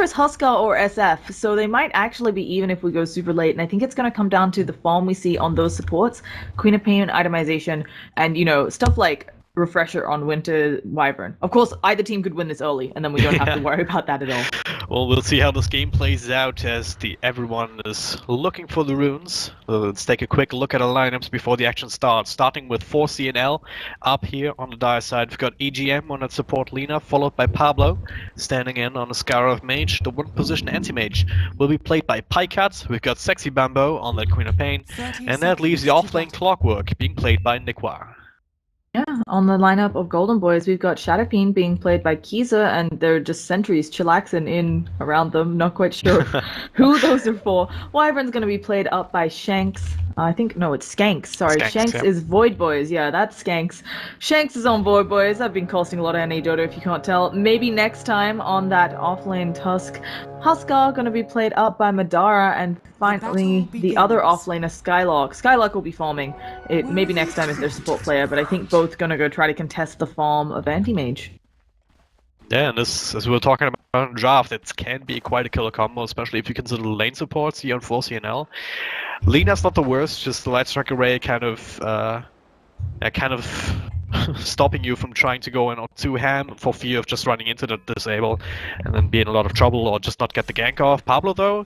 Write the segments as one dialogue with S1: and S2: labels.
S1: color is Huskar or SF, so they might actually be even if we go super late. And I think it's going to come down to the farm we see on those supports, Queen of Pain itemization, and stuff like refresher on Winter Wyvern. Of course, either team could win this early, and then we don't have to worry about that at all.
S2: Well, we'll see how this game plays out as everyone is looking for the runes. Let's take a quick look at the lineups before the action starts. Starting with 4CNL up here on the dire side. We've got EGM on that support Lina, followed by Pablo. Standing in on the Scarab Mage, the one position anti-mage will be played by Pycat. We've got Sexy Bambo on that Queen of Pain. And that leaves the offlane Clockwork being played by Nikwa.
S1: Yeah, on the lineup of Golden Boys, we've got Shadow Fiend being played by Kiza, and they're just sentries chillaxing in around them. Not quite sure who those are for. Wyvern's going to be played up by Shanks. I think, no, it's Skanks. Sorry, Shanks
S2: yeah.
S1: is Void Boys. Yeah, that's Skanks. Shanks is on Void Boys. I've been costing a lot of NA Dota if you can't tell. Maybe next time on that offlane Tusk. Huskar going to be played up by Madara, and finally the other offlaner Skylark. Skylark will be farming. Maybe next time is their support player, but I think both going to go try to contest the farm of Anti-Mage.
S2: Yeah, and this, as we were talking about in draft, it can be quite a killer combo, especially if you consider lane supports here on 4CNL. Lina's not the worst, just the Light Strike Array kind of stopping you from trying to go in on 2-ham for fear of just running into the disable and then be in a lot of trouble or just not get the gank off. Pablo, though,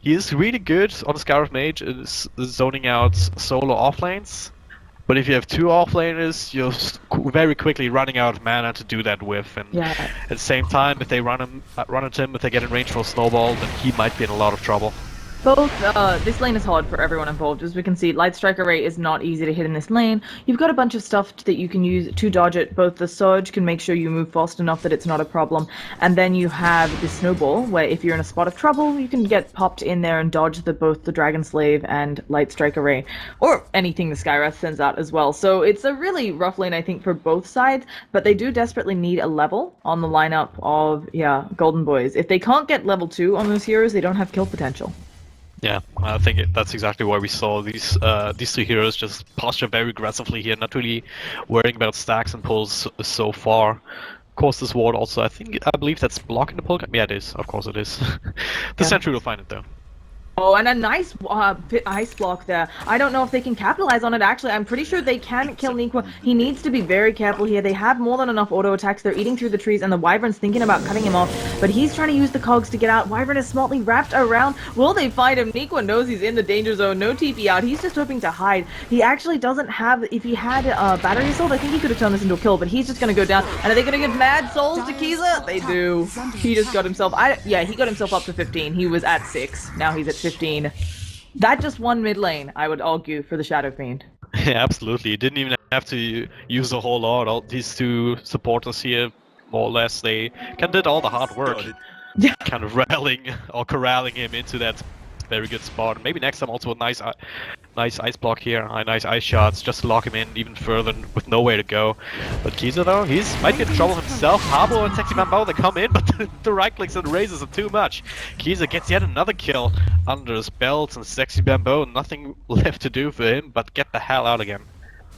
S2: he is really good on the Scarab Mage, is zoning out solo offlanes. But if you have two offlaners, you're very quickly running out of mana to do that with. And at the same time, if they run at him, if they get in range for a snowball, then he might be in a lot of trouble.
S1: Both, this lane is hard for everyone involved. As we can see, Light Strike Array is not easy to hit in this lane. You've got a bunch of stuff that you can use to dodge it. Both the Surge can make sure you move fast enough that it's not a problem. And then you have the Snowball, where if you're in a spot of trouble, you can get popped in there and dodge both the Dragon Slave and Light Strike Array. Or anything the Skywrath sends out as well. So it's a really rough lane, I think, for both sides. But they do desperately need a level on the lineup of, Golden Boys. If they can't get level 2 on those heroes, they don't have kill potential.
S2: Yeah, I think that's exactly why we saw these two heroes just posture very aggressively here, not really worrying about stacks and pulls so far. Of course, this ward also, I believe that's blocking the pull. Yeah, it is. Of course, it is. The sentry will find it though.
S1: Oh, and a nice ice block there. I don't know if they can capitalize on it, actually. I'm pretty sure they can kill Nikwa. He needs to be very careful here. They have more than enough auto attacks. They're eating through the trees, and the Wyvern's thinking about cutting him off, but he's trying to use the cogs to get out. Wyvern is smartly wrapped around. Will they find him? Nikwa knows he's in the danger zone. No TP out. He's just hoping to hide. He actually doesn't have... If he had Battery Assault, I think he could have turned this into a kill, but he's just going to go down. And are they going to give Mad Souls to Kiza? They do. He just got himself... he got himself up to 15. He was at 6. Now he's at 15. That just won mid lane, I would argue, for the Shadow Fiend.
S2: Yeah, absolutely. You didn't even have to use a whole lot. All these two supporters here, more or less, they did all the hard work.
S1: Yeah.
S2: Kind of rallying or corralling him into that very good spot. Maybe next time also a nice ice block here, nice ice shots, just to lock him in even further with nowhere to go. But Kiza though, might get in trouble himself. Pablo and Sexy Bambo, they come in, but the right clicks and raises are too much. Kiza gets yet another kill under his belt, and Sexy Bambo, nothing left to do for him but get the hell out again.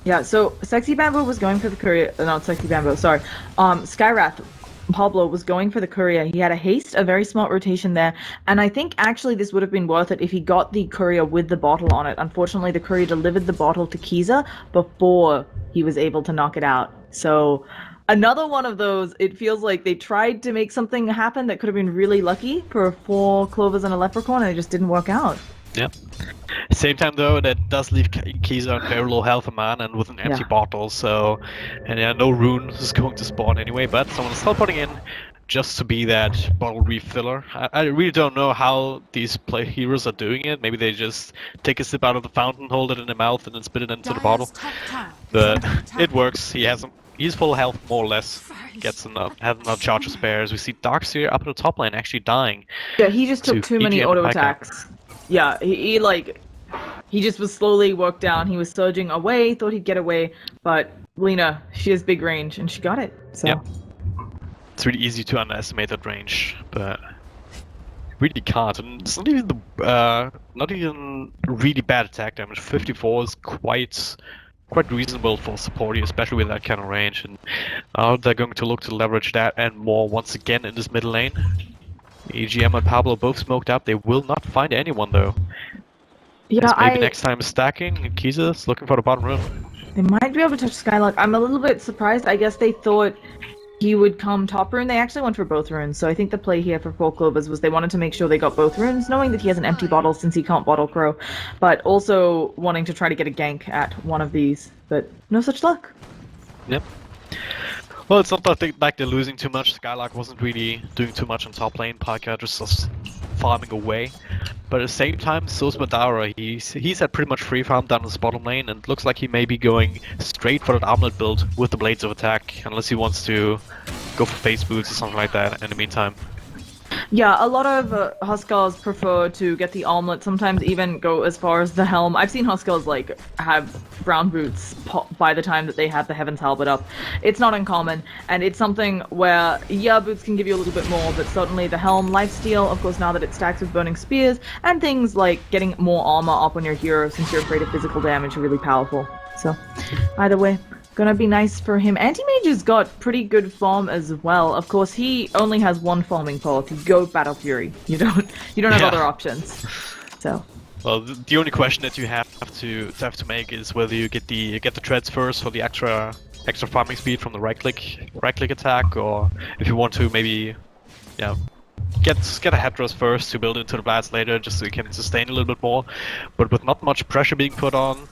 S1: Yeah, so Sexy Bambo was going for the courier, not Sexy Bambo, sorry. Skywrath, Pablo was going for the courier. He had a haste, a very smart rotation there, and I think actually this would have been worth it if he got the courier with the bottle on it. Unfortunately, the courier delivered the bottle to Kiza before he was able to knock it out. So another one of those, it feels like they tried to make something happen that could have been really lucky for 4 clovers and a leprechaun, and it just didn't work out.
S2: Yeah. Same time though, that does leave Kiza on very low health and mana and with an empty bottle, so... And yeah, no rune is going to spawn anyway, but someone is still putting in just to be that bottle refiller. I really don't know how these heroes are doing it. Maybe they just take a sip out of the fountain, hold it in their mouth, and then spit it into the bottle. But it works. He's full health, more or less. Has enough charge of spares. We see Darkseer up in the top lane actually dying.
S1: Yeah, he just took too many auto attacks. Yeah, he just was slowly worked down. He was surging away, thought he'd get away, but Lina, she has big range, and she got it. So.
S2: Yep. It's really easy to underestimate that range, but really can't. And it's not even really bad attack damage. 54 is quite reasonable for supporting, especially with that kind of range. And now they're going to look to leverage that and more once again in this middle lane. EGM and Pablo both smoked up. They will not find anyone though.
S1: Yeah,
S2: Maybe next time stacking, and Kiza's looking for the bottom room.
S1: They might be able to touch Skylark. I'm a little bit surprised. I guess they thought he would come top rune. They actually went for both runes, so I think the play here for Four Clovers was they wanted to make sure they got both runes, knowing that he has an empty bottle since he can't bottle crow, but also wanting to try to get a gank at one of these, but no such luck.
S2: Yep. Well, it's not that like they're losing too much. Skylark wasn't really doing too much on top lane. Parker just was farming away. But at the same time, so's Madara. He's had pretty much free farm down his bottom lane, and it looks like he may be going straight for that armlet build with the Blades of Attack, unless he wants to go for face boots or something like that in the meantime.
S1: Yeah, a lot of Huskars prefer to get the armlet, sometimes even go as far as the helm. I've seen Huskars, like, have brown boots by the time that they have the Heaven's Halberd up. It's not uncommon, and it's something where, yeah, boots can give you a little bit more, but certainly the helm, lifesteal, of course, now that it stacks with burning spears, and things like getting more armor up on your hero since you're afraid of physical damage are really powerful. So, either way. Gonna be nice for him. Anti-Mage has got pretty good farm as well. Of course, he only has one farming quality. Go Battle Fury. You don't have other options. So.
S2: Well, the only question that you have to make is whether you get the treads first for the extra farming speed from the right click attack, or if you want to maybe, yeah, get a head thrust first to build into the blast later, just so you can sustain a little bit more. But with not much pressure being put on,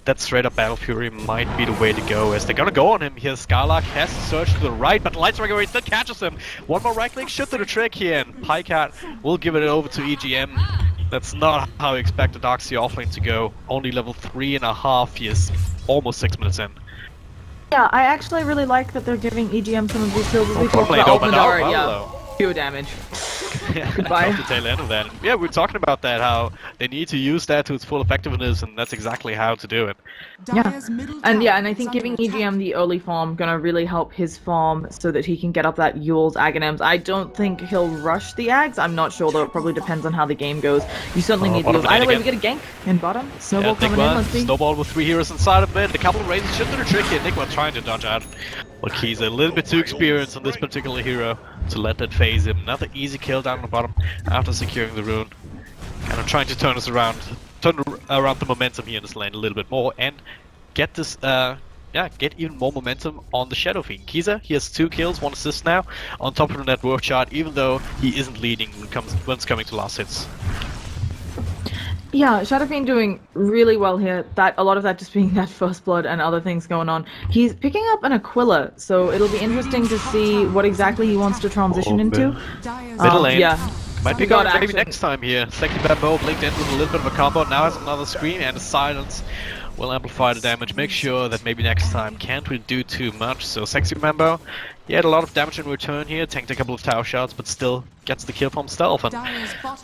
S2: that straight up Battle Fury might be the way to go, as they're gonna go on him here. Skylark has to search to the right, but the Light Striker still catches him. One more right click should do the trick here, and Pycat will give it over to EGM. That's not how you expect a Darkseer offlane to go. Only level 3.5, he is almost 6 minutes in.
S1: Yeah, I actually really like that they're giving EGM some of these kills as we talked about Madara, yeah. Pure damage.
S2: Yeah,
S1: goodbye.
S2: The tail end of that. Yeah, we were talking about that, how they need to use that to its full effectiveness, and that's exactly how to do it.
S1: Yeah, and I think giving EGM the early farm gonna really help his farm so that he can get up that Yule's Aghanim's. I don't think he'll rush the Ags. I'm not sure though. It probably depends on how the game goes. You certainly need Yule's. Either way, we get a gank in bottom. Snowball coming in. Let's see.
S2: Snowball with 3 heroes inside of it. A couple of raises should do the trick here. Nigma trying to dodge out. Well, he's a little bit too experienced on this particular hero to let that phase him. Another easy kill down the bottom after securing the rune. Kind of trying to turn around the momentum here in this lane a little bit more and get this, get even more momentum on the Shadow Fiend. Kiza, he has 2 kills, 1 assist now, on top of the net worth chart, even though he isn't leading when it's coming to last hits.
S1: Yeah, Shadow Fiend doing really well here. A lot of that just being that first blood and other things going on. He's picking up an Aquila, so it'll be interesting to see what exactly he wants to transition into.
S2: Middle lane.
S1: Yeah.
S2: Might be going maybe next time here. Sexy Bambo blinked in with a little bit of a combo. Now has another scream, and the silence will amplify the damage. Make sure that maybe next time can't really do too much. So Sexy Bambo, he had a lot of damage in return here, tanked a couple of tower shots, but still gets the kill from stealth. And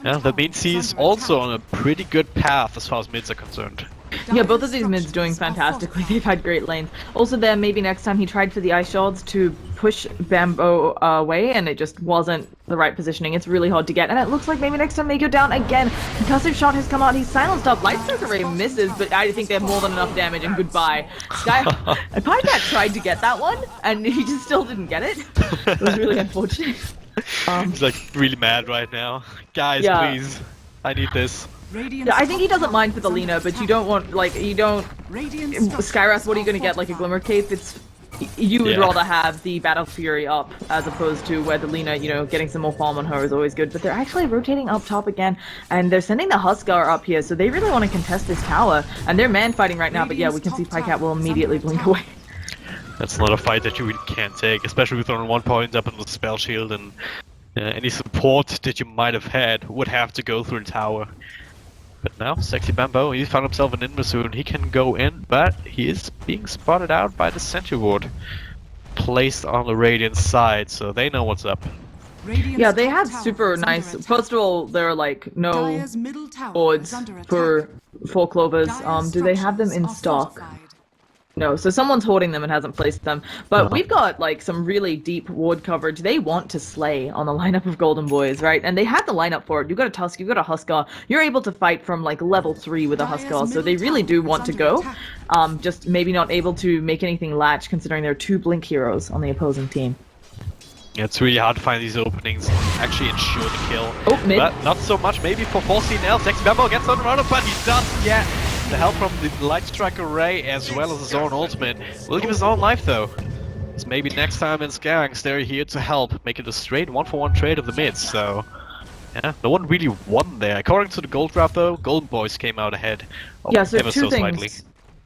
S2: yeah, that means he's also on a pretty good path as far as mids are concerned.
S1: Yeah, both of these mids doing fantastically. They've had great lanes. Also there, maybe next time he tried for the ice shards to push Bambo away, and it just wasn't the right positioning. It's really hard to get, and it looks like maybe next time they go down again. Concussive shot has come out. He's silenced up. Light Striker Ray misses, but I think they have more than enough damage, and goodbye. Pycat tried to get that one, and he just still didn't get it. It was really unfortunate.
S2: He's like really mad right now. Guys, please. I need this.
S1: Yeah, I think he doesn't mind for the Lina, but you don't want, like, Skywrath, what are you gonna get, like a Glimmer Cape? You would rather have the Battle Fury up, as opposed to where the Lina, getting some more farm on her is always good. But they're actually rotating up top again, and they're sending the Huskar up here, so they really want to contest this tower. And they're man-fighting right now, but yeah, we can see Pycat will immediately blink away.
S2: That's not a fight that you really can't take, especially with only 1 point up in the spell shield, and any support that you might have had would have to go through the tower. But now, Sexy Bambo, he found himself an Inma soon. He can go in, but he is being spotted out by the Sentry Ward placed on the Radiant side, so they know what's up.
S1: Yeah, they have super nice. First of all, there are like no wards for Four Clovers. Do they have them in stock? No, so someone's hoarding them and hasn't placed them. But we've got like some really deep ward coverage. They want to slay on the lineup of Golden Boys, right? And they had the lineup for it. You've got a Tusk, you've got a Huskar. You're able to fight from like level 3 with a Huskar, so they really do want to go. Just maybe not able to make anything latch considering there are 2 Blink heroes on the opposing team.
S2: Yeah, it's really hard to find these openings and actually ensure the kill.
S1: Oh, mid.
S2: But not so much maybe for 4CNL. Sexy Bambo gets on around, but he doesn't get the help from the Light Strike Array as well as his own ultimate. Will give his own life though. So maybe next time in Skanks they're here to help make it a straight 1-for-1 trade of the mids. So yeah, no one really won there. According to the gold draft though, Golden Boys came out ahead.
S1: Yeah, so
S2: ever
S1: two
S2: so
S1: things.
S2: slightly.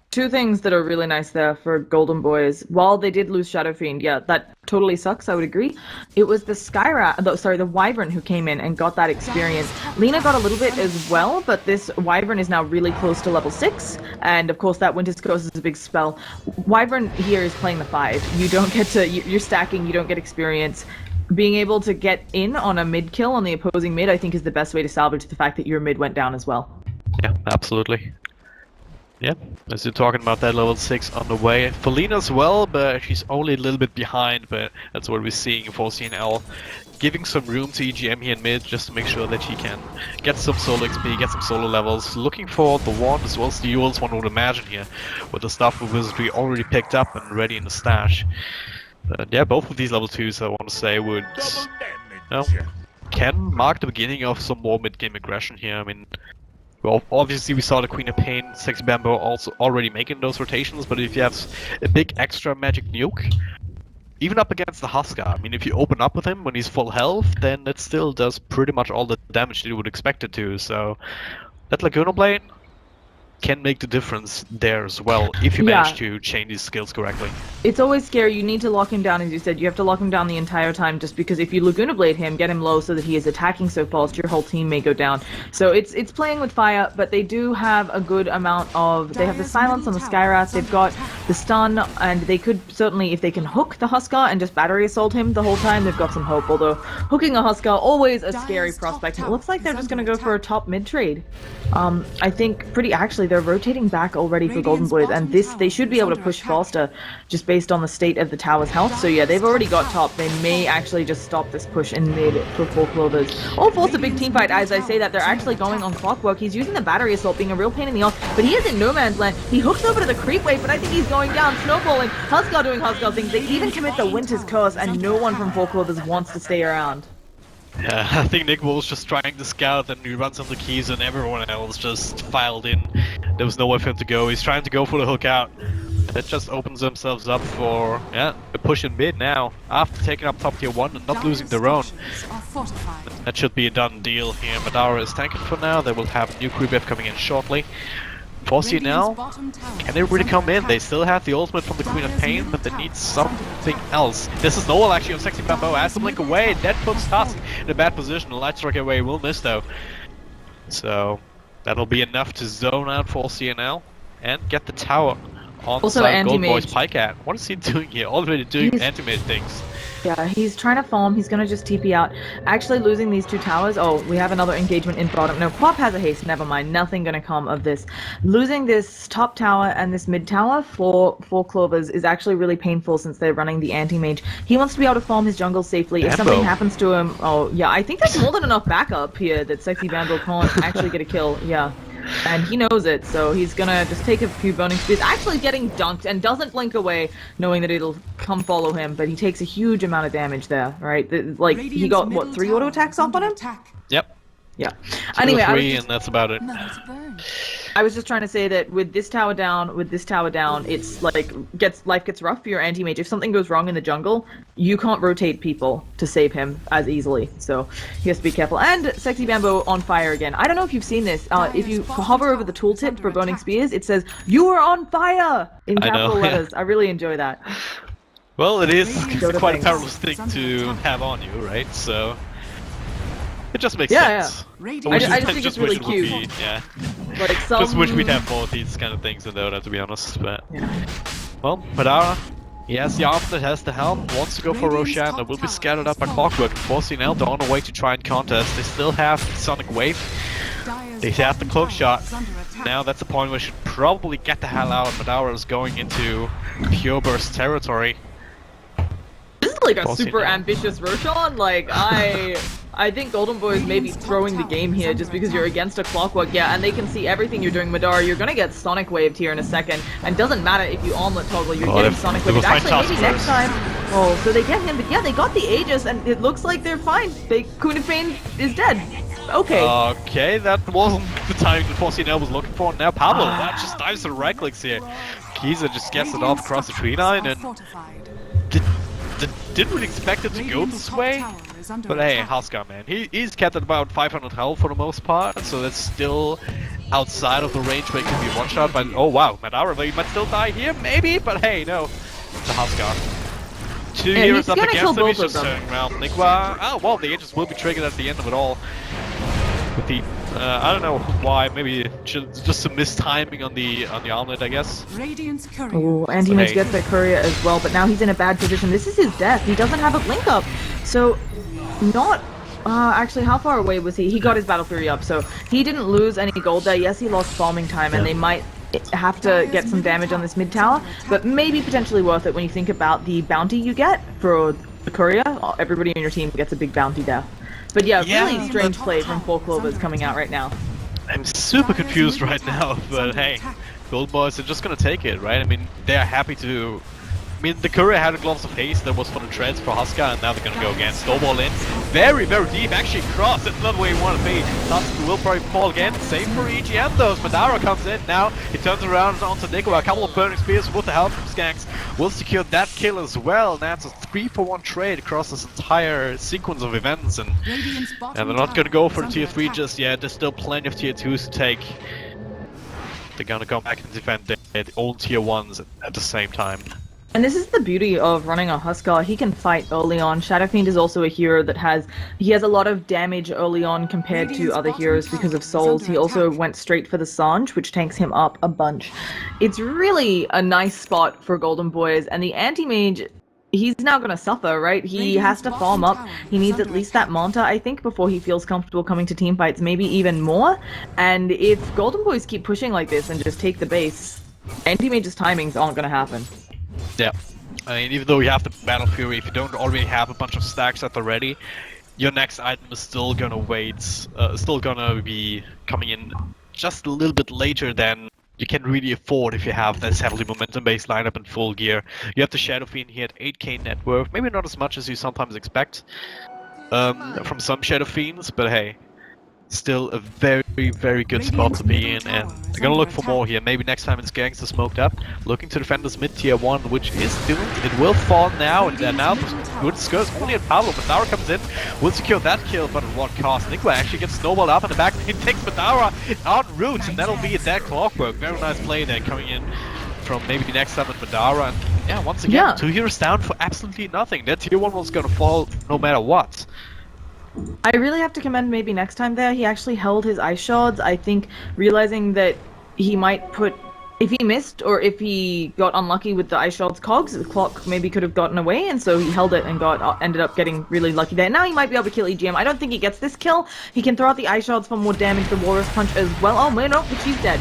S1: Two things that are really nice there for Golden Boys. While they did lose Shadow Fiend, yeah, that totally sucks, I would agree. It was the the Wyvern who came in and got that experience. Lena got a little bit as well, but this Wyvern is now really close to level 6, and of course that Winter's Curse is a big spell. Wyvern here is playing the 5. You don't get to, you're stacking, you don't get experience. Being able to get in on a mid kill on the opposing mid, I think is the best way to salvage the fact that your mid went down as well.
S2: Yeah, absolutely. Yeah, as you're talking about that level 6 on the way. Felina as well, but she's only a little bit behind, but that's what we're seeing for CNL. Giving some room to EGM here in mid, just to make sure that she can get some solo XP, get some solo levels. Looking for the wand as well as the duels, one would imagine here, with the stuff of Wizardry already picked up and ready in the stash. But yeah, both of these level 2s I want to say would, can mark the beginning of some more mid-game aggression here. I mean, well, obviously we saw the Queen of Pain, Sexy Bambo also already making those rotations, but if you have a big extra magic nuke, even up against the Huskar, I mean, if you open up with him when he's full health, then it still does pretty much all the damage that you would expect it to, so that Laguna Blade can make the difference there as well, if you manage to chain these skills correctly.
S1: It's always scary. You need to lock him down, as you said. You have to lock him down the entire time, just because if you Laguna Blade him, get him low so that he is attacking so fast, your whole team may go down. So it's playing with fire, but they do have a good amount of... They have the silence on the Skyrats, they've got the stun, and they could certainly, if they can hook the Huskar and just battery assault him the whole time, they've got some hope. Although, hooking a Huskar, always a scary prospect. And it looks like they're just going to go for a top mid trade. I think actually they're rotating back already for Golden Boys, and they should be able to push faster just based on the state of the tower's health. So yeah, they've already got top. They may actually just stop this push in mid for 4 Clovers. All force a big team fight. As I say that, they're actually going on Clockwork. He's using the battery assault, being a real pain in the ass, but he is in no man's land. He hooks over to the creep wave, but I think he's going down, snowballing. Huskar doing Huskar things. They even commit the Winter's Curse, and no one from 4 Clovers wants to stay around.
S2: Yeah, I think Nick was just trying to scout and he runs on the keys and everyone else just filed in. There was nowhere for him to go. He's trying to go for the hook out. That just opens themselves up for, a push in mid now. After taking up top tier 1 and not losing their own. That should be a done deal here. Madara is tanking for now. They will have a new creep wave coming in shortly. 4CNL, can they really come in? They still have the ultimate from the Queen of Pain, but they need something else. This is Noel actually on Sexy Bambo, has to blink away. That puts Tusk in a bad position. The Light Strike away will miss though. So that'll be enough to zone out 4CNL and get the tower on
S1: also
S2: side Gold
S1: anti-mage.
S2: Boys Pike at. What is he doing here? Already doing anti-mage things.
S1: Yeah, he's trying to farm. He's going to just TP out. Actually losing these 2 towers. Oh, we have another engagement in bottom. No, Quap has a haste. Never mind. Nothing going to come of this. Losing this top tower and this mid tower for 4 Clovers is actually really painful since they're running the anti-mage. He wants to be able to farm his jungle safely. If something happens to him... Oh, yeah, I think there's more than enough backup here that Sexy Bambo can't actually get a kill. Yeah. And he knows it, so he's gonna just take a few burning spears, actually getting dunked, and doesn't blink away, knowing that it'll come follow him, but he takes a huge amount of damage there, right? Like, he got, what, 3 auto attacks off on him?
S2: Yep.
S1: Yeah.
S2: 2
S1: Anyway,
S2: or 3 and that's about it.
S1: I was just trying to say that with this tower down, it's like, life gets rough for your anti-mage. If something goes wrong in the jungle, you can't rotate people to save him as easily, so he has to be careful. And Sexy Bambo on fire again. I don't know if you've seen this. If you hover over the tooltip for Burning Spears, it says, "You are on fire!" in capital letters. I really enjoy that.
S2: Well, it is quite a
S1: things.
S2: powerful thing to have on you, right? So it just makes
S1: Yeah.
S2: sense.
S1: I just think it's really cute. Like
S2: Just wish we'd have more of these kind of things in Dota, to be honest. But well, Madara, he has the arm that has the helm, wants to go for Roshan, that will be scattered up by Clockwork. 4CNL, they're on the way to try and contest. They still have Sonic Wave. They have the cloak shot. Now that's the point where they should probably get the hell out. Madara is going into pure burst territory.
S1: This is like a super ambitious Roshan. Like, I think Golden Boys may be throwing the game here just because you're against a Clockwork, and they can see everything you're doing, Madara. You're gonna get Sonic Waved here in a second, and doesn't matter if you armlet toggle, you're getting Sonic Waved. Actually, maybe next time, Oh, so they get him, but yeah, they got the Aegis, and it looks like they're fine. Queen of Pain is dead. Okay.
S2: Okay, that wasn't the timing that 4CL was looking for. Now Pablo, that just dives to the right clicks here. Kiza just gets it off across the tree line, and didn't really expect it to go this way. But hey, Huskar, man, he's kept at about 500 health for the most part, so that's still outside of the range where it can be one shot. But oh wow, Madara, he might still die here, maybe. But hey, no, it's a Huskar. Two heroes up against him, he's just turning around. Nikwa, oh well, the Aegis will be triggered at the end of it all. With the, I don't know why, maybe just some mistiming on the armlet, I guess.
S1: Oh, and he may get the courier as well, but now he's in a bad position. This is his death. He doesn't have a blink up, so not. Actually, how far away was he? He got his Battle Fury up, so he didn't lose any gold there. Yes, he lost farming time, and they might have to get some damage on this mid tower, but maybe potentially worth it when you think about the bounty you get for the courier. Everybody on your team gets a big bounty there. But yeah, really strange play from 4 Clovers coming out right now.
S2: I'm super confused right now, but hey, Gold Boys are just gonna take it, right? I mean, they're happy to... I mean, the courier had a Gloves of Haste that was for the treads for Huskar, and now they're gonna go again. Snowball in. Very, very deep, actually cross. That's not where you want to be. Huskar will probably fall again. Same for EGM though. Madara comes in now. He turns around onto Nico. A couple of burning spears with the help from Skanks will secure that kill as well. That's a 3-for-1 trade across this entire sequence of events, and they're not gonna go for the tier 3 just yet. There's still plenty of tier 2s to take. They're gonna come back and defend their own tier 1s at the same time.
S1: And this is the beauty of running a Huskar. He can fight early on. Shadow Fiend is also a hero that has a lot of damage early on compared to other heroes because of souls. He also went straight for the Sange, which tanks him up a bunch. It's really a nice spot for Golden Boys, and the anti-mage, he's now going to suffer, right? He has to farm up. He needs at least that Manta, I think, before he feels comfortable coming to team fights, maybe even more. And if Golden Boys keep pushing like this and just take the base, anti-mage's timings aren't going to happen.
S2: Yeah, I mean, even though you have the Battle Fury, if you don't already have a bunch of stacks at the ready, your next item is still gonna wait, still gonna be coming in just a little bit later than you can really afford if you have this heavily momentum-based lineup in full gear. You have the Shadow Fiend here at 8k net worth, maybe not as much as you sometimes expect from some Shadow Fiends, but hey, still a very, very good spot to be in, and they're gonna look for more here. Maybe next time it's Gangster smoked up, looking to defend this mid tier 1, which is doomed. It will fall now, and now good skirts only at Pablo. Madara comes in, will secure that kill, but at what cost? Nikwa actually gets snowballed up in the back. He takes Madara en route, and that'll be a dead clockwork. Very nice play there coming in from maybe the next time with Madara, and yeah, once again, 2 heroes down for absolutely nothing. That tier 1 was gonna fall no matter what.
S1: I really have to commend maybe next time there. He actually held his ice shards. I think realizing that he might put, if he missed or if he got unlucky with the ice shards cogs, the clock maybe could have gotten away, and so he held it and ended up getting really lucky there. Now he might be able to kill EGM. I don't think he gets this kill. He can throw out the ice shards for more damage, the Walrus Punch as well. Oh man, no, but she's dead.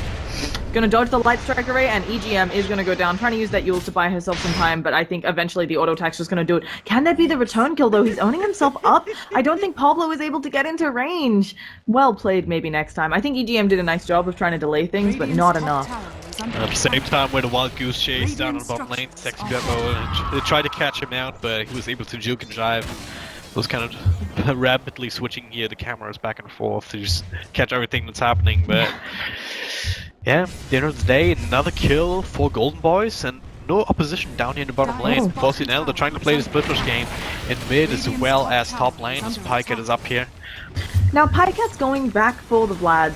S1: Gonna dodge the Light Strike Array, and EGM is gonna go down, trying to use that Yule to buy herself some time, but I think eventually the auto attack's just gonna do it. Can that be the return kill though? He's owning himself up. I don't think Pablo is able to get into range. Well played, maybe next time. I think EGM did a nice job of trying to delay things, but not enough.
S2: At the same time, with a wild goose chase down on the bottom lane, sexy Beppo, they tried to catch him out, but he was able to juke and jive. Was kind of rapidly switching here the cameras back and forth to just catch everything that's happening, but yeah, at the end of the day, another kill for Golden Boys, and no opposition down here in the bottom lane. 4CL, they're trying to play the split push game in mid as well as top lane, as Pycat is up here.
S1: Now, Pycat's going back for the Vlads.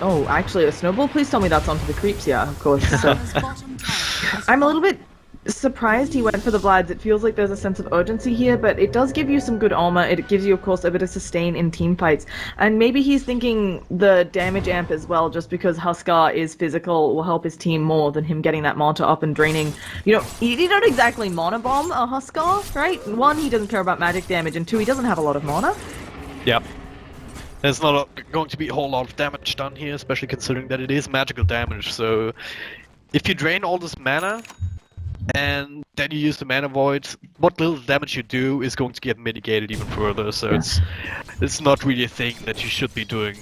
S1: Oh, actually, a snowball? Please tell me that's onto the creeps, yeah, of course. So. I'm a little bit surprised he went for the Vlads. It feels like there's a sense of urgency here, but it does give you some good armor. It gives you, of course, a bit of sustain in team fights. And maybe he's thinking the damage amp as well, just because Huskar is physical, will help his team more than him getting that Manta up and draining. You know, you don't exactly mana bomb a Huskar, right? 1, he doesn't care about magic damage, and 2, he doesn't have a lot of mana.
S2: Yep. There's not going to be a whole lot of damage done here, especially considering that it is magical damage, so if you drain all this mana, and then you use the mana void, what little damage you do is going to get mitigated even further, so it's not really a thing that you should be doing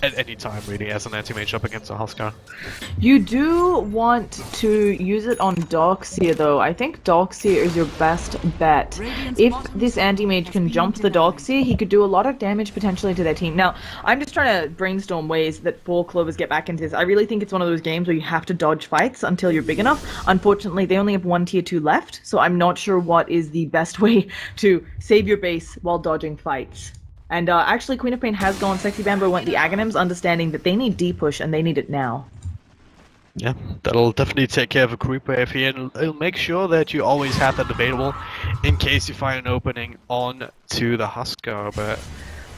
S2: at any time, really, as an anti-mage up against a Huskar.
S1: You do want to use it on Darkseer, though. I think Darkseer is your best bet. If this anti-mage can jump the Darkseer, he could do a lot of damage potentially to their team. Now, I'm just trying to brainstorm ways that 4 Clovers get back into this. I really think it's one of those games where you have to dodge fights until you're big enough. Unfortunately, they only have 1 tier 2 left, so I'm not sure what is the best way to save your base while dodging fights. And actually, Queen of Pain has gone. Sexy Bambo went the Aghanims, understanding that they need D-push and they need it now.
S2: Yeah, that'll definitely take care of a creep wave here, and it'll make sure that you always have that available in case you find an opening on to the Huskar. But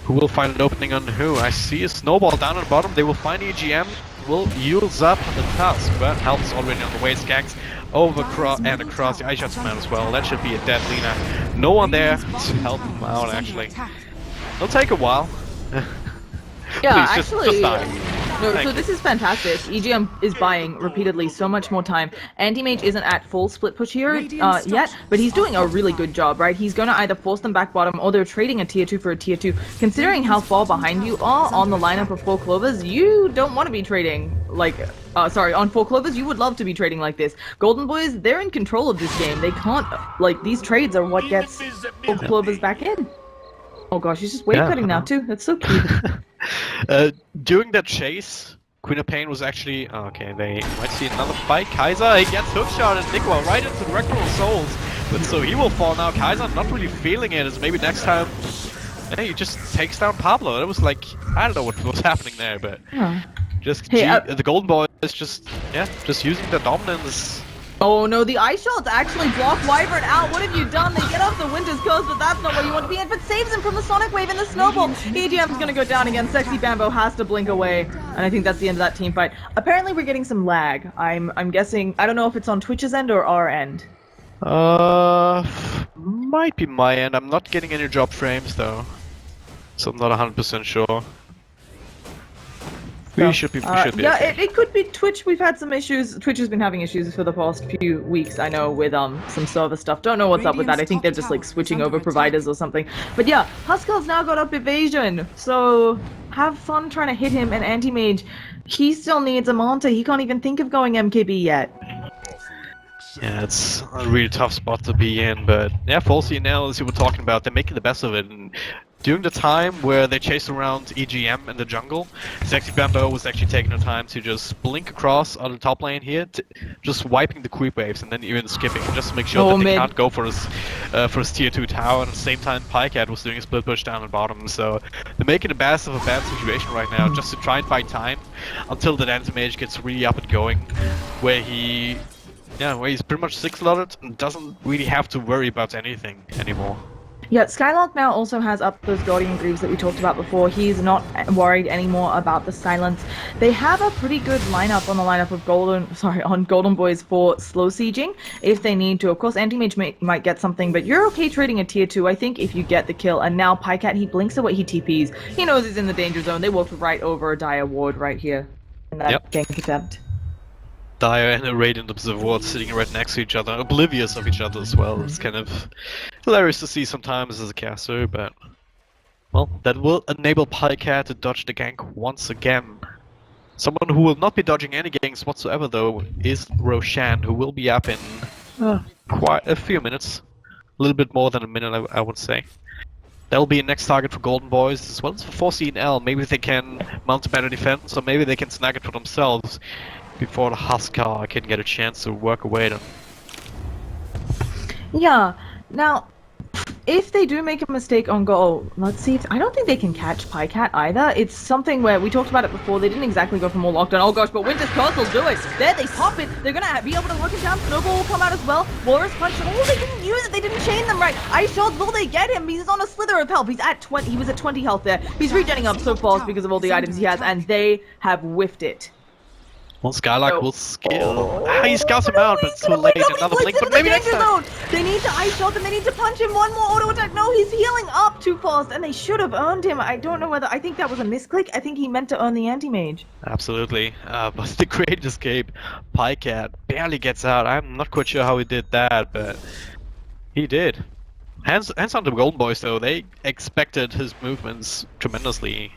S2: who will find an opening on who? I see a snowball down at the bottom. They will find EGM, will use up the task, but help is already on the way. Skanks over and across the Ice Shots man as well. That should be a dead Lina. No one there to help him out, actually. It'll take a while.
S1: Yeah,
S2: Please, just die.
S1: No, so this is fantastic. EGM is buying repeatedly so much more time. Anti-Mage isn't at full split push here yet, but he's doing a really good job, right? He's going to either force them back bottom or they're trading a tier 2 for a tier 2. Considering how far behind you are on the lineup of 4 Clovers, you don't want to be trading like... on 4 Clovers, you would love to be trading like this. Golden Boys, they're in control of this game. They can't... Like, these trades are what gets 4 Clovers back in. Oh gosh, he's just wave cutting now too. That's so cute.
S2: During that chase, Queen of Pain was actually... Okay, they might see another fight. Kaiser, he gets hookshot and Nikwa right into the Rectal Souls. But so he will fall now. Kaiser not really feeling it, as maybe next time... Yeah, he just takes down Pablo. It was like... I don't know what was happening there, but... Just the Golden Boy is just... Yeah, just using the dominance...
S1: Oh no, the Ice Shots actually block Wyvern out. What have you done? They get off the Winter's Curse, but that's not where you want to be in. But saves him from the Sonic Wave and the Snowball. EGM's gonna go down again. Sexy Bambo has to blink away. And I think that's the end of that team fight. Apparently we're getting some lag. I'm guessing, I don't know if it's on Twitch's end or our end.
S2: Might be my end. I'm not getting any drop frames though. So I'm not 100% sure. We should be
S1: yeah,
S2: okay.
S1: it could be Twitch. We've had some issues. Twitch has been having issues for the past few weeks, I know, with some server stuff. Don't know what's up with that. I think they're just like switching over providers or something. But yeah, Huskar's now got up evasion. So have fun trying to hit him. And Anti-Mage, he still needs a Manta. He can't even think of going MKB yet.
S2: Yeah, it's a really tough spot to be in, but yeah, full CNL, as you were talking about, they're making the best of it. And during the time where they chased around EGM in the jungle, Sexy Bambo was actually taking the time to just blink across on the top lane here, just wiping the creep waves and then even skipping, just to make sure that they can't go for his tier 2 tower. And at the same time, Pycat was doing a split push down at bottom, so they're making the best of a bad situation right now, just to try and find time until the Anti-Mage gets really up and going, where he's pretty much 6-slotted and doesn't really have to worry about anything anymore.
S1: Yeah, Skylark now also has up those Guardian Greaves that we talked about before. He's not worried anymore about the silence. They have a pretty good lineup on the lineup of Golden Boys for slow sieging if they need to. Of course, Anti-Mage might get something, but you're okay trading a tier 2, I think, if you get the kill. And now Pycat, he blinks away, he TPs. He knows he's in the danger zone. They walked right over a Dire Ward right here in that gank attempt.
S2: Dire and a Radiant Observer sitting right next to each other, oblivious of each other as well. It's kind of hilarious to see sometimes as a caster, but well, that will enable Pycat to dodge the gank once again. Someone who will not be dodging any ganks whatsoever though is Roshan, who will be up in quite a few minutes. A little bit more than a minute, I would say. That'll be a next target for Golden Boys, as well as for 4CNL. Maybe they can mount a better defense, or maybe they can snag it for themselves before the Huskar can get a chance to work away them.
S1: Yeah, now, if they do make a mistake on goal, let's see if... I don't think they can catch Pycat either. It's something where, we talked about it before, they didn't exactly go for more lockdown. Oh gosh, but Winter's Curse will do it. There, they pop it. They're gonna be able to lock him down. Snowball will come out as well. Walrus Punch. Oh, they didn't use it. They didn't chain them right. Ice Shots, will they get him? He's on a slither of health. He's at 20. He was at 20 health there. He's regenning up so fast because of all the items he has, and they have whiffed it.
S2: Well, Skylark will skill. He scouts him out, but it's too late. Another blink, but maybe next time.
S1: They need to Ice Shot and they need to punch him. One more auto attack. No, he's healing up too fast, and they should have earned him. I don't know whether... I think that was a misclick. I think he meant to earn the Anti-Mage.
S2: Absolutely. But the great escape, Pycat barely gets out. I'm not quite sure how he did that, but he did. Hands on the Golden Boys, though. They expected his movements tremendously.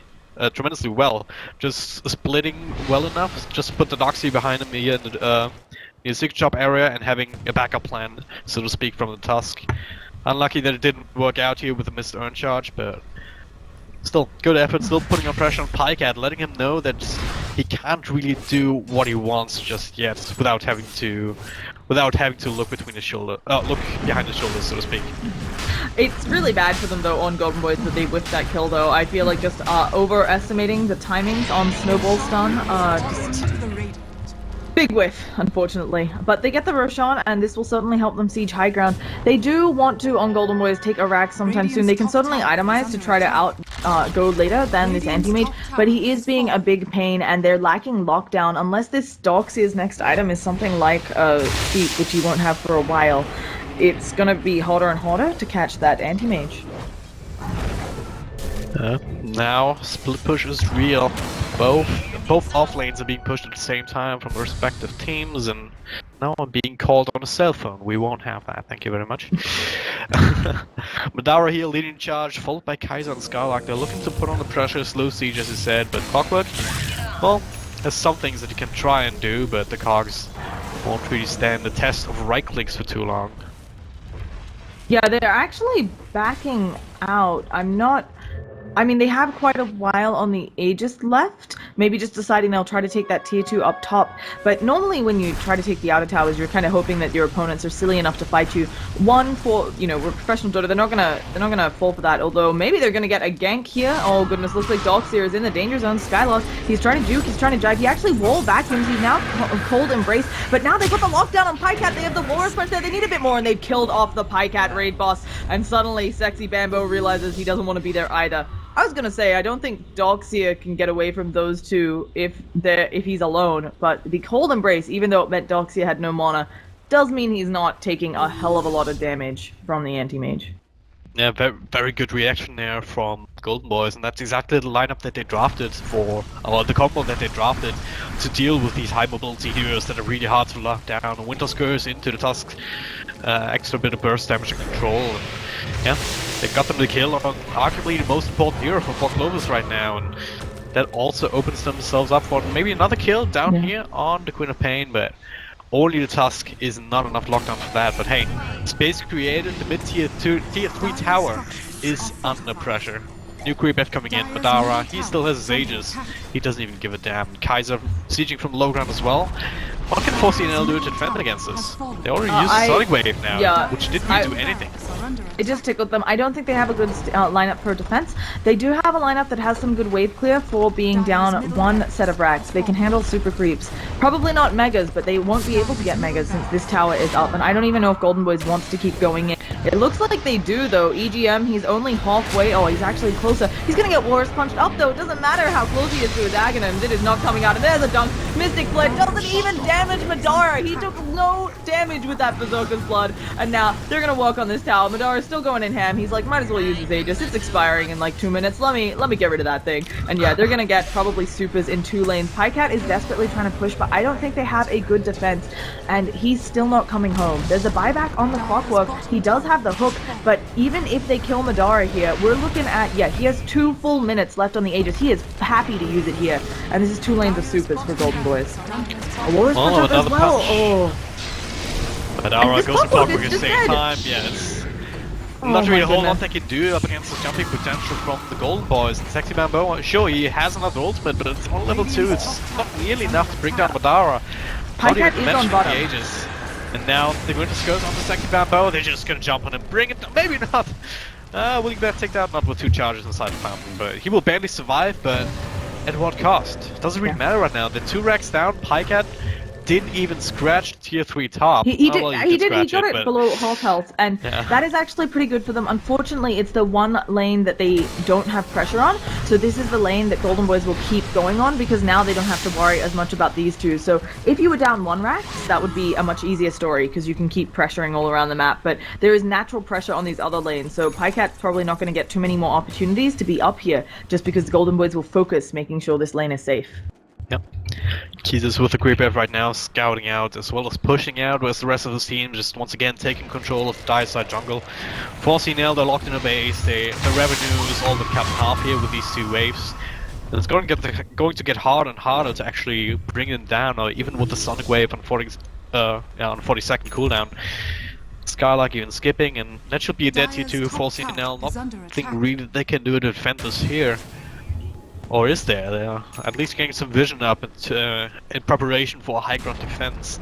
S2: tremendously well. Just splitting well enough, just put the Doxy behind him here in the sig chop area and having a backup plan, so to speak, from the Tusk. Unlucky that it didn't work out here with the missed Urn Charge, but still, good effort, still putting on pressure on Pycat, letting him know that he can't really do what he wants just yet without having to look between his shoulder, look behind his shoulders, so to speak.
S1: It's really bad for them though on Golden Boys that they whiffed that kill though. I feel like just overestimating the timings on Snowball Stun, just big whiff, unfortunately. But they get the Roshan, and this will certainly help them siege high ground. They do want to, on Golden Boys, take a rack sometime soon. They can certainly itemize to try to go later than this anti-mage, but he is being a big pain, and they're lacking lockdown. Unless this Doxia's next item is something like a Seek, which he won't have for a while, it's gonna be harder and harder to catch that anti-mage.
S2: Now, split push is real. Both off lanes are being pushed at the same time from respective teams, and now I'm being called on a cell phone. We won't have that, thank you very much. Madara here leading charge, followed by Kaiser and Skylark. They're looking to put on the pressure, slow siege as he said, but Clockwork, well, there's some things that you can try and do, but the cogs won't really stand the test of right clicks for too long.
S1: Yeah, they're actually backing out. I mean, they have quite a while on the Aegis left, maybe just deciding they'll try to take that tier 2 up top, but normally when you try to take the outer towers, you're kind of hoping that your opponents are silly enough to fight you. One, for, you know, we're professional Dota, they're not gonna fall for that, although maybe they're gonna get a gank here. Oh goodness, looks like Doxir is in the danger zone. Skylark, he's trying to juke, he's trying to jive, he actually wall vacuums, he's now cold embrace, but now they put the lockdown on Pycat, they have the Walrus Punch there, they need a bit more, and they've killed off the Pycat raid boss, and suddenly Sexy Bambo realizes he doesn't want to be there either. I was gonna say, I don't think Doxia can get away from those two if he's alone, but the Cold Embrace, even though it meant Doxia had no mana, does mean he's not taking a hell of a lot of damage from the anti-mage.
S2: Yeah, very good reaction there from Golden Boys, and that's exactly the lineup that they drafted for, or the combo that they drafted to deal with these high mobility heroes that are really hard to lock down. Winter Scourge into the Tusk, extra bit of burst damage and control, and yeah, they got them the kill on arguably the most important hero for Clovis right now, and that also opens themselves up for maybe another kill down here on the Queen of Pain, but only the Tusk is not enough lockdown for that. But hey, space created, the mid-tier tier 3 tower is under pressure. New creep F coming in, Madara, he still has his Aegis, he doesn't even give a damn. Kaiser sieging from low ground as well. What can 4CNL do to defend against this? They already used Sonic Wave now, which didn't really do anything.
S1: It just tickled them. I don't think they have a good lineup for defense. They do have a lineup that has some good wave clear for being down one set of racks. They can handle super creeps. Probably not megas, but they won't be able to get megas since this tower is up, and I don't even know if Golden Boys wants to keep going in. It looks like they do though. EGM, he's only halfway. Oh, he's actually closer. He's gonna get Walrus punched up though. It doesn't matter how close he is to his Aghanim. It is not coming out, and there's a dunk. Mystic Blood doesn't even damage Madara. He took no damage with that Berserker's Blood, and now they're gonna walk on this tower. Madara's still going in ham. He's like, might as well use his Aegis. It's expiring in like 2 minutes. Let me get rid of that thing. And yeah, they're gonna get probably supers in 2 lanes. Pycat is desperately trying to push, but I don't think they have a good defense, and he's still not coming home. There's a buyback on the Clockwork. He does have the hook, but even if they kill Madara here, we're looking at, yeah, he has 2 full minutes left on the Aegis. He is happy to use it here, and this is 2 lanes of supers for Golden Boys. A Walrus punch up as well. Oh.
S2: Madara goes to Clockwork at the same time. Yeah, it's not really a whole lot they can do up against the jumping potential from the Golden Boys. And Sexy Bambo, sure, he has another ultimate, but it's on level 2. It's not nearly enough to bring down Madara.
S1: Pycat is on bottom.
S2: Aegis. And now the Winter goes on to Sexy Bambo. They're just gonna jump on him, bring it down. Maybe not. Will you better take that? Not with 2 charges inside the fountain, but he will barely survive. But at what cost? Doesn't really matter right now. The 2 racks down. Pycat didn't even scratch tier 3 top.
S1: He did. He got it below half health, and that is actually pretty good for them. Unfortunately, it's the one lane that they don't have pressure on. So this is the lane that Golden Boys will keep going on, because now they don't have to worry as much about these 2. So if you were down 1 rack, that would be a much easier story, because you can keep pressuring all around the map. But there is natural pressure on these other lanes, so Pycat's probably not going to get too many more opportunities to be up here, just because the Golden Boys will focus making sure this lane is safe.
S2: Yep. Jesus with the creep F right now, scouting out as well as pushing out, whereas the rest of the team just once again taking control of the dire side jungle. 4CNL, they're locked in a base, the revenue is all but capped in half here with these 2 waves. And it's going to get harder and harder to actually bring them down, or even with the Sonic Wave on 40-second cooldown. Skylark even skipping, and that should be a dead T2 for CNL. Nothing really they can do to defend us here. Or is there? They are at least getting some vision up in preparation for a high ground defense.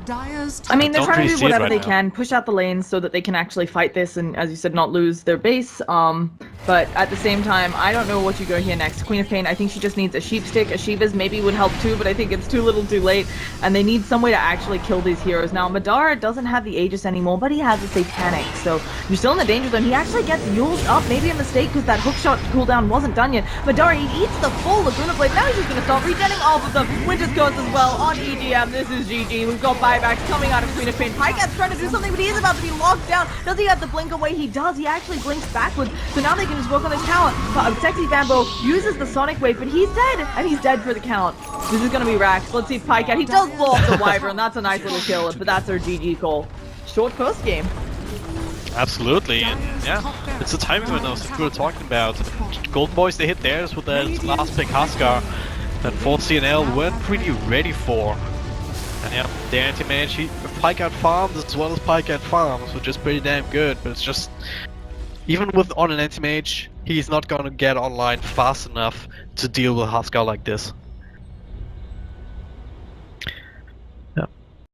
S1: I mean, they're
S2: Don't
S1: trying
S2: really
S1: to do
S2: see it
S1: whatever
S2: right
S1: they
S2: now.
S1: can, push out the lanes so that they can actually fight this and, as you said, not lose their base. But at the same time, I don't know what you go here next. Queen of Pain, I think she just needs a sheep stick. A Shiva's maybe would help too, but I think it's too little too late. And they need some way to actually kill these heroes. Now, Madara doesn't have the Aegis anymore, but he has a Satanic. So you're still in the danger zone. He actually gets Yuled up, maybe a mistake because that hookshot cooldown wasn't done yet. Madara, he eats the full Laguna Blade. Now he's just going to start regenning off of them. Winter's Curse as well on EGM. This is GG. We've got buybacks coming out of Queen of Pain. Pycat's trying to do something, but he is about to be locked down. Does he have to blink away? He does. He actually blinks backwards. So now they can just work on this tower. But Sexy Bambo uses the Sonic Wave, but he's dead. And he's dead for the count. This is going to be Rax. Let's see if Pycat. He does blow off the Wyvern. That's a nice little kill, but that's our GG call. Short first game.
S2: Absolutely, and yeah, it's a timing window that we were talking about. Golden Boys, they hit theirs with their last pick Huskar, that 4 CNL weren't really ready for. And yeah, the anti-mage, Pycat farms as well as Pycat farms, which is pretty damn good, but it's just, even on an anti-mage, he's not gonna get online fast enough to deal with Huskar like this.